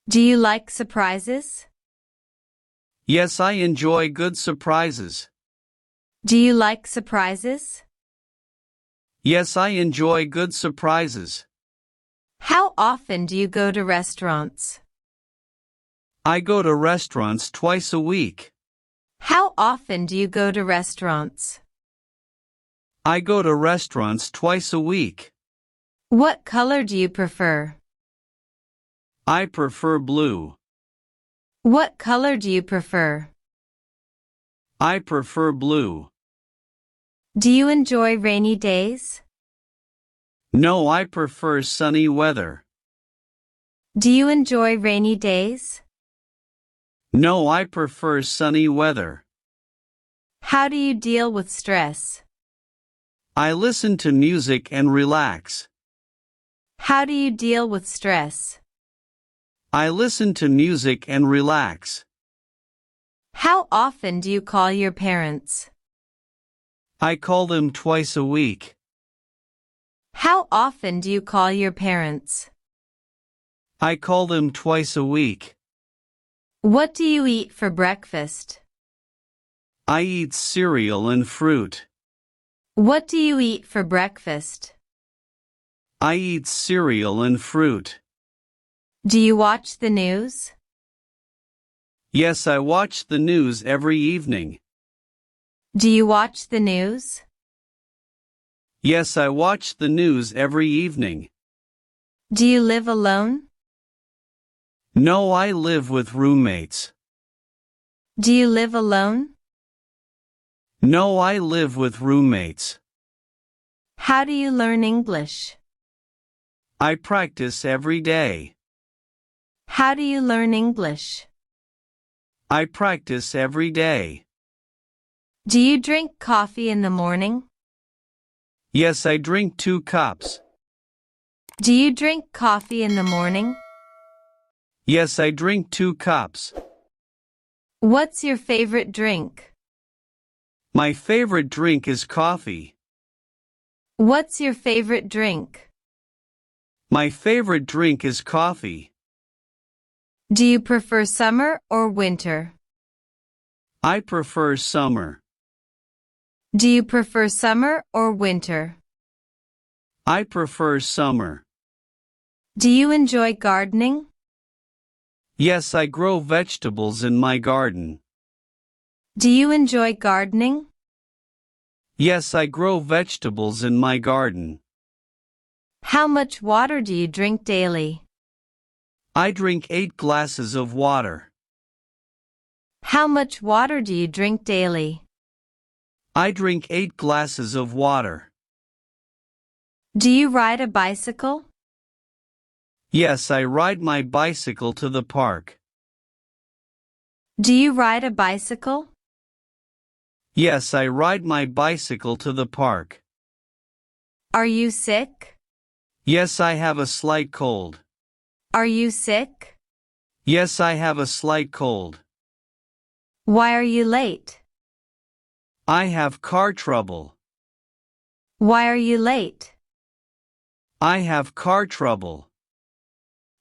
Do you like surprises? Yes, I enjoy good surprises. Do you like surprises? Yes, I enjoy good surprises. How often do you go to restaurants? I go to restaurants twice a week. How often do you go to restaurants? I go to restaurants twice a week. What color do you prefer? I prefer blue. What color do you prefer? I prefer blue. Do you enjoy rainy days? No, I prefer sunny weather. Do you enjoy rainy days? No, I prefer sunny weather. How do you deal with stress? I listen to music and relax. How do you deal with stress? I listen to music and relax. How often do you call your parents? I call them twice a week. How often do you call your parents? I call them twice a week. What do you eat for breakfast? I eat cereal and fruit. What do you eat for breakfast? I eat cereal and fruit. Do you watch the news? Yes, I watch the news every evening. Do you watch the news? Yes, I watch the news every evening. Do you live alone? No, I live with roommates. Do you live alone? No, I live with roommates. How do you learn English? I practice every day. How do you learn English? I practice every day. Do you drink coffee in the morning? Yes, I drink 2 cups. Do you drink coffee in the morning? Yes, I drink 2 cups. What's your favorite drink? My favorite drink is coffee. What's your favorite drink? My favorite drink is coffee. Do you prefer summer or winter? I prefer summer. Do you prefer summer or winter? I prefer summer. Do you enjoy gardening? Yes, I grow vegetables in my garden. Do you enjoy gardening? Yes, I grow vegetables in my garden. How much water do you drink daily? I drink 8 glasses of water. How much water do you drink daily? I drink 8 glasses of water. Do you ride a bicycle? Yes, I ride my bicycle to the park. Do you ride a bicycle? Yes, I ride my bicycle to the park. Are you sick? Yes, I have a slight cold. Are you sick? Yes, I have a slight cold. Why are you late? I have car trouble. Why are you late? I have car trouble.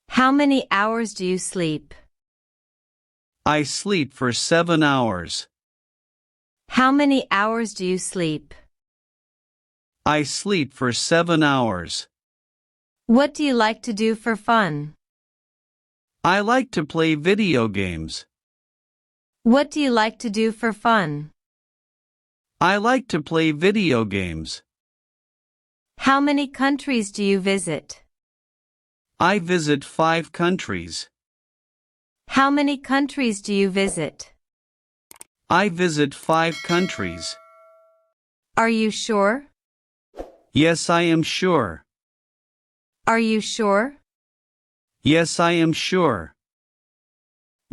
How many hours do you sleep? I sleep for 7 hours. How many hours do you sleep? I sleep for 7 hours. What do you like to do for fun? I like to play video games. What do you like to do for fun? I like to play video games. How many countries do you visit? I visit 5 countries. How many countries do you visit? I visit 5 countries. Are you sure? Yes, I am sure. Are you sure? Yes, I am sure.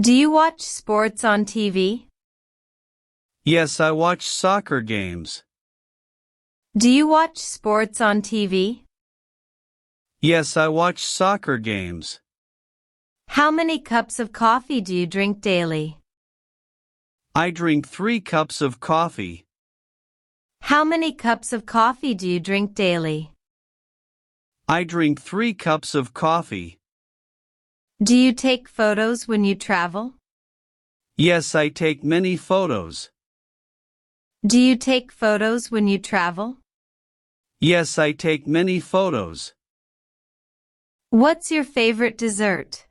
Do you watch sports on TV? Yes, I watch soccer games. Do you watch sports on TV? Yes, I watch soccer games. How many cups of coffee do you drink daily? I drink 3 cups of coffee. How many cups of coffee do you drink daily? I drink 3 cups of coffee. Do you take photos when you travel? Yes, I take many photos. Do you take photos when you travel? Yes, I take many photos. What's your favorite dessert?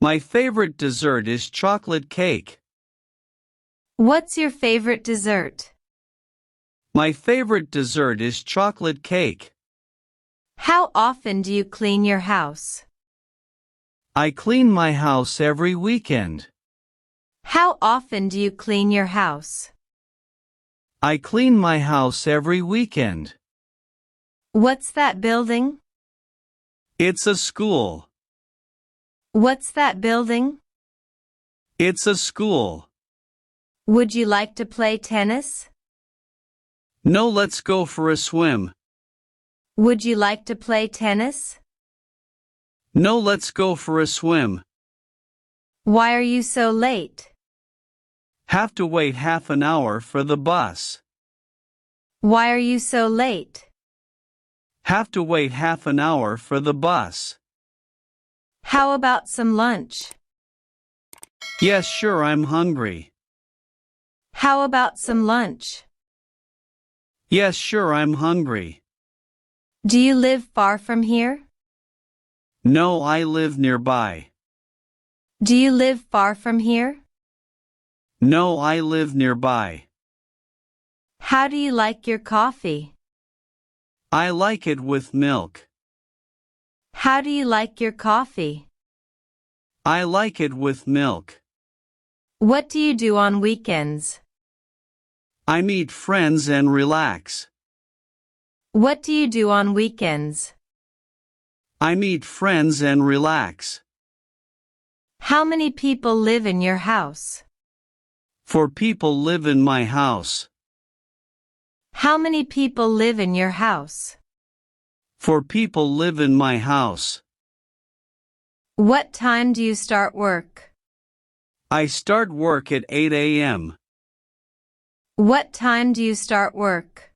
My favorite dessert is chocolate cake. What's your favorite dessert? My favorite dessert is chocolate cake. How often do you clean your house? I clean my house every weekend. How often do you clean your house? I clean my house every weekend. What's that building? It's a school. What's that building? It's a school. Would you like to play tennis? No, let's go for a swim. Would you like to play tennis? No, let's go for a swim. Why are you so late? Have to wait half an hour for the bus. Why are you so late? Have to wait half an hour for the bus. How about some lunch? Yes, sure, I'm hungry. How about some lunch? Yes, sure, I'm hungry. Do you live far from here? No, I live nearby. Do you live far from here? No, I live nearby. How do you like your coffee? I like it with milk. How do you like your coffee? I like it with milk. What do you do on weekends? I meet friends and relax. What do you do on weekends? I meet friends and relax. How many people live in your house? 4 people live in my house. How many people live in your house? 4 people live in my house. What time do you start work? I start work at 8 a.m. What time do you start work?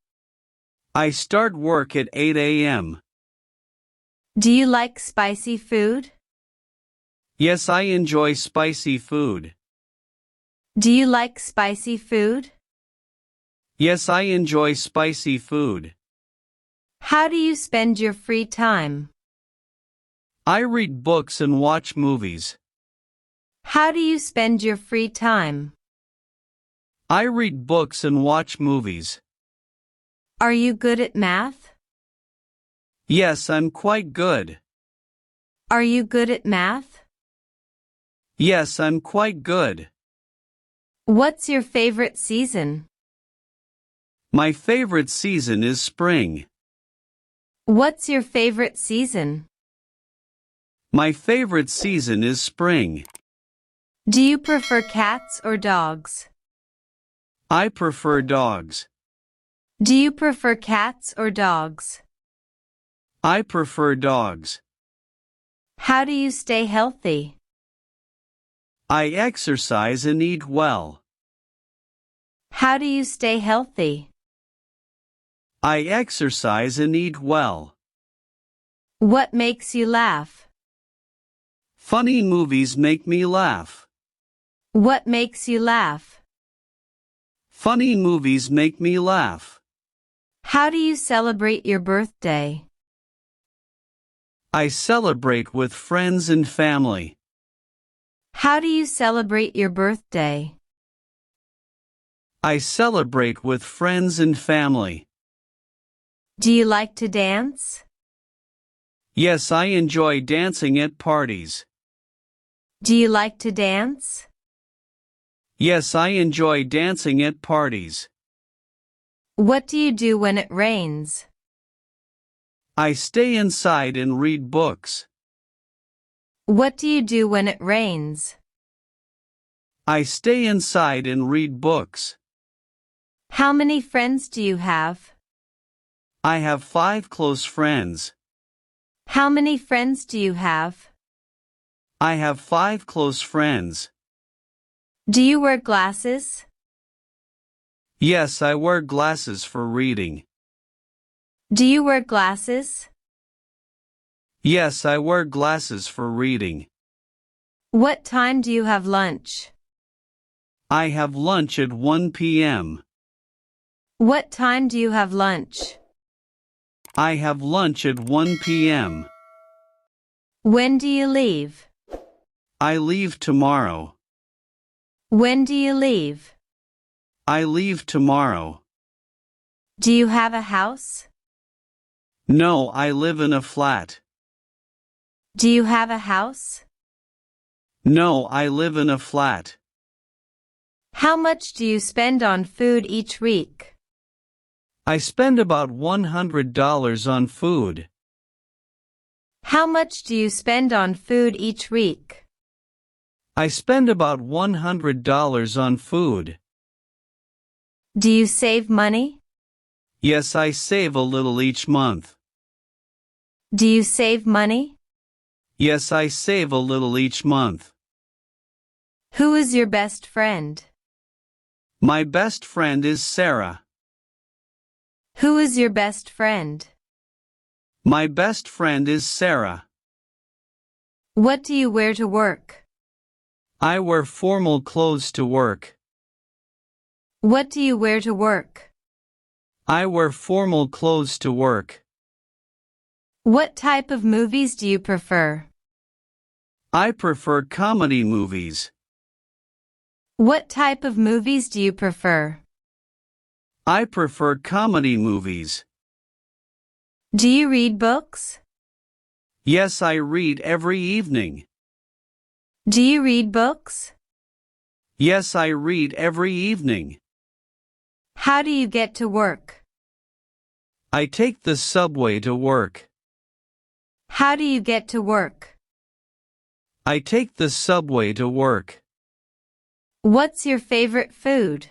I start work at 8 a.m. Do you like spicy food? Yes, I enjoy spicy food. Do you like spicy food? Yes, I enjoy spicy food. How do you spend your free time? I read books and watch movies. How do you spend your free time? I read books and watch movies. Are you good at math? Yes, I'm quite good. Are you good at math? Yes, I'm quite good. What's your favorite season? My favorite season is spring. What's your favorite season? My favorite season is spring. Do you prefer cats or dogs? I prefer dogs. Do you prefer cats or dogs? I prefer dogs. How do you stay healthy? I exercise and eat well. How do you stay healthy? I exercise and eat well. What makes you laugh? Funny movies make me laugh. What makes you laugh? Funny movies make me laugh. How do you celebrate your birthday? I celebrate with friends and family. How do you celebrate your birthday? I celebrate with friends and family. Do you like to dance? Yes, I enjoy dancing at parties. Do you like to dance? Yes, I enjoy dancing at parties. What do you do when it rains? I stay inside and read books. What do you do when it rains? I stay inside and read books. How many friends do you have? I have 5 close friends. How many friends do you have? I have 5 close friends. Do you wear glasses? Yes, I wear glasses for reading. Do you wear glasses? Yes, I wear glasses for reading. What time do you have lunch? I have lunch at 1 p.m. What time do you have lunch? I have lunch at 1 p.m. When do you leave? I leave tomorrow. When do you leave? I leave tomorrow. Do you have a house? No, I live in a flat. Do you have a house? No, I live in a flat. How much do you spend on food each week? I spend about $100 on food. How much do you spend on food each week? I spend about $100 on food. Do you save money? Yes, I save a little each month. Do you save money? Yes, I save a little each month. Who is your best friend? My best friend is Sarah. Who is your best friend? My best friend is Sarah. What do you wear to work? I wear formal clothes to work. What do you wear to work? I wear formal clothes to work. What type of movies do you prefer? I prefer comedy movies. What type of movies do you prefer? I prefer comedy movies. Do you read books? Yes, I read every evening. Do you read books? Yes, I read every evening. How do you get to work? I take the subway to work. How do you get to work? I take the subway to work. What's your favorite food?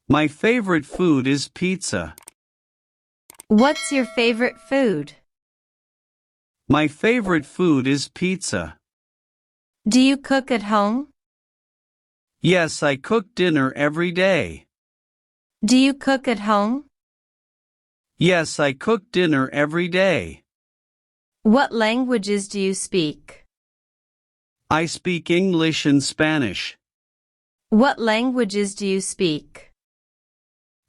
My favorite food is pizza. What's your favorite food? My favorite food is pizza. Do you cook at home? Yes, I cook dinner every day. Do you cook at home? Yes, I cook dinner every day. What languages do you speak? I speak English and Spanish. What languages do you speak?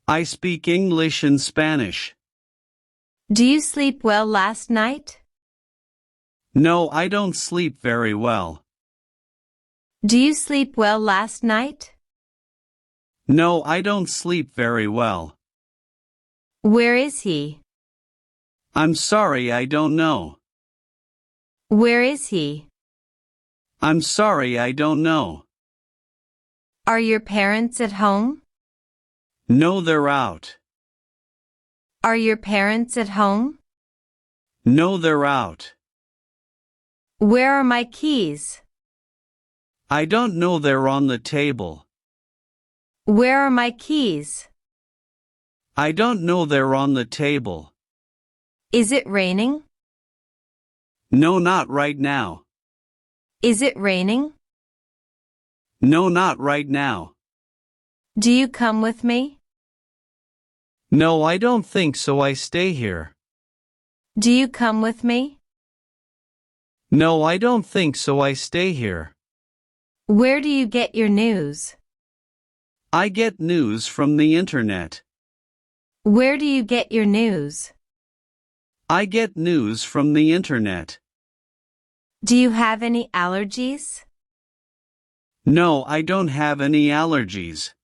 I speak English and Spanish. Do you sleep well last night? No, I don't sleep very well. Do you sleep well last night? No, I don't sleep very well. Where is he? I'm sorry, I don't know. Where is he? I'm sorry, I don't know. Are your parents at home? No, they're out. Are your parents at home? No, they're out. Where are my keys? I don't know, they're on the table. Where are my keys? I don't know, they're on the table. Is it raining? No, not right now. Is it raining? No, not right now. Do you come with me? No, I don't think so, I stay here. Do you come with me? No, I don't think so, I stay here. Where do you get your news? I get news from the internet. Where do you get your news? I get news from the internet. Do you have any allergies? No, I don't have any allergies.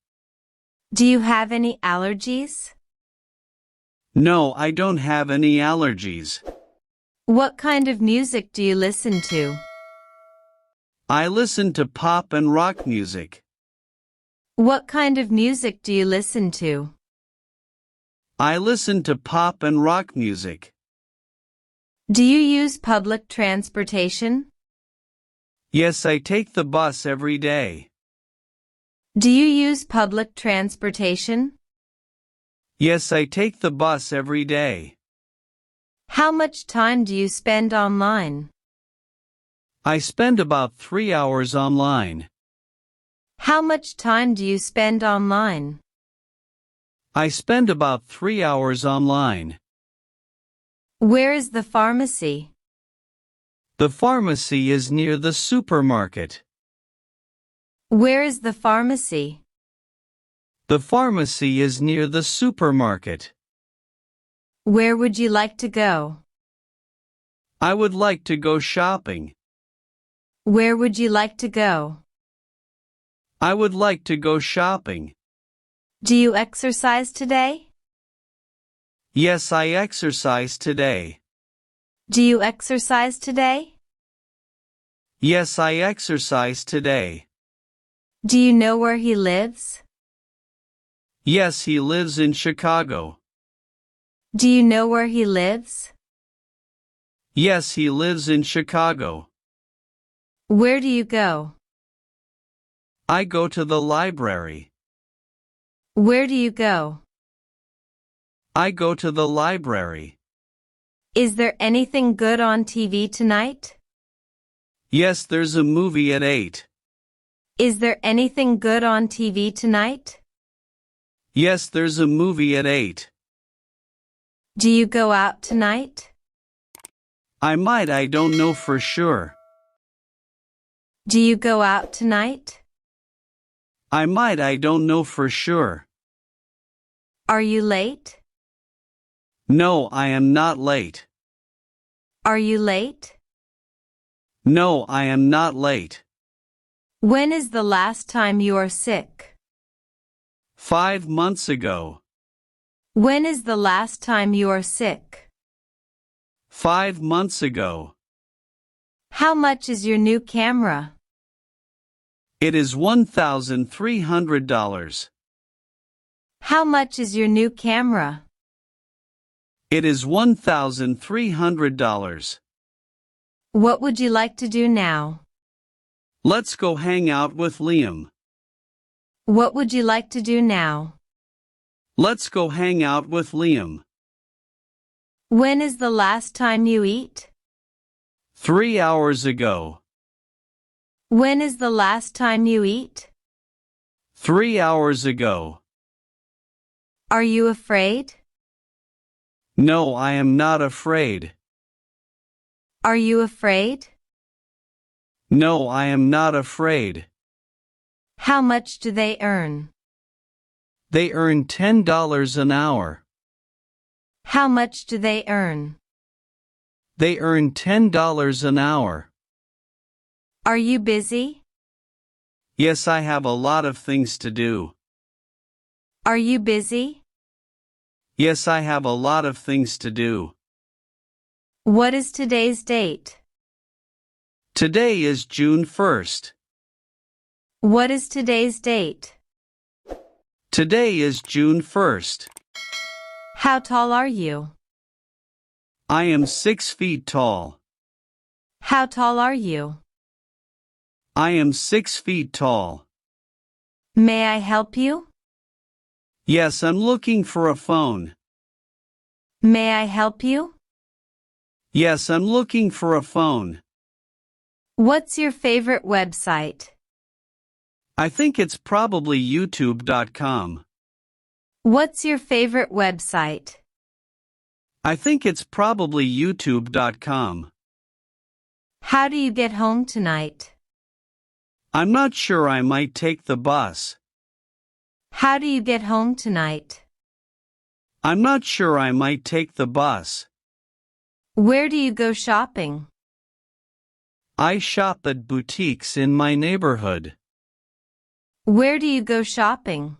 Do you have any allergies? No, I don't have any allergies. What kind of music do you listen to? I listen to pop and rock music. What kind of music do you listen to? I listen to pop and rock music. Do you use public transportation? Yes, I take the bus every day. Do you use public transportation? Yes, I take the bus every day. How much time do you spend online? I spend about 3 hours online. How much time do you spend online? I spend about 3 hours online. Where is the pharmacy? The pharmacy is near the supermarket. Where is the pharmacy? The pharmacy is near the supermarket. Where would you like to go? I would like to go shopping. Where would you like to go? I would like to go shopping. Do you exercise today? Yes, I exercise today. Do you exercise today? Yes, I exercise today. Do you know where he lives? Yes, he lives in Chicago. Do you know where he lives? Yes, he lives in Chicago. Where do you go? I go to the library. Where do you go? I go to the library. Is there anything good on TV tonight? Yes, there's a movie at 8. Is there anything good on TV tonight? Yes, there's a movie at 8. Do you go out tonight? I might, I don't know for sure. Do you go out tonight? I might, I don't know for sure. Are you late? No, I am not late. Are you late? No, I am not late. When is the last time you are sick? 5 months ago. When is the last time you are sick? 5 months ago. How much is your new camera? It is $1,300. How much is your new camera? It is $1,300. What would you like to do now? Let's go hang out with Liam. What would you like to do now? Let's go hang out with Liam. When is the last time you eat? 3 hours ago. When is the last time you eat? 3 hours ago. Are you afraid? No, I am not afraid. Are you afraid? No, I am not afraid. How much do they earn? They earn $10 an hour. How much do they earn? They earn $10 an hour. Are you busy? Yes, I have a lot of things to do. Are you busy? Yes, I have a lot of things to do. What is today's date? Today is June 1st. What is today's date? Today is June 1st. How tall are you? I am 6 feet tall. How tall are you? I am 6 feet tall. May I help you? Yes, I'm looking for a phone. May I help you? Yes, I'm looking for a phone. What's your favorite website? I think it's probably YouTube.com. What's your favorite website? I think it's probably YouTube.com. How do you get home tonight? I'm not sure, I might take the bus. How do you get home tonight? I'm not sure, I might take the bus. Where do you go shopping? I shop at boutiques in my neighborhood. Where do you go shopping?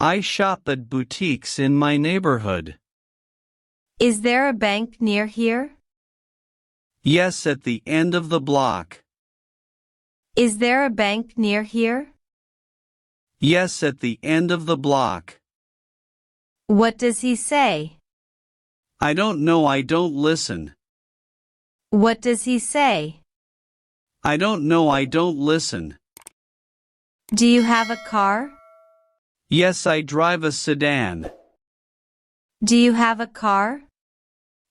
I shop at boutiques in my neighborhood. Is there a bank near here? Yes, at the end of the block. Is there a bank near here? Yes, at the end of the block. What does he say? I don't know, I don't listen. What does he say? I don't know, I don't listen. Do you have a car? Yes, I drive a sedan. Do you have a car?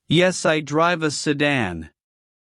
Yes, I drive a sedan.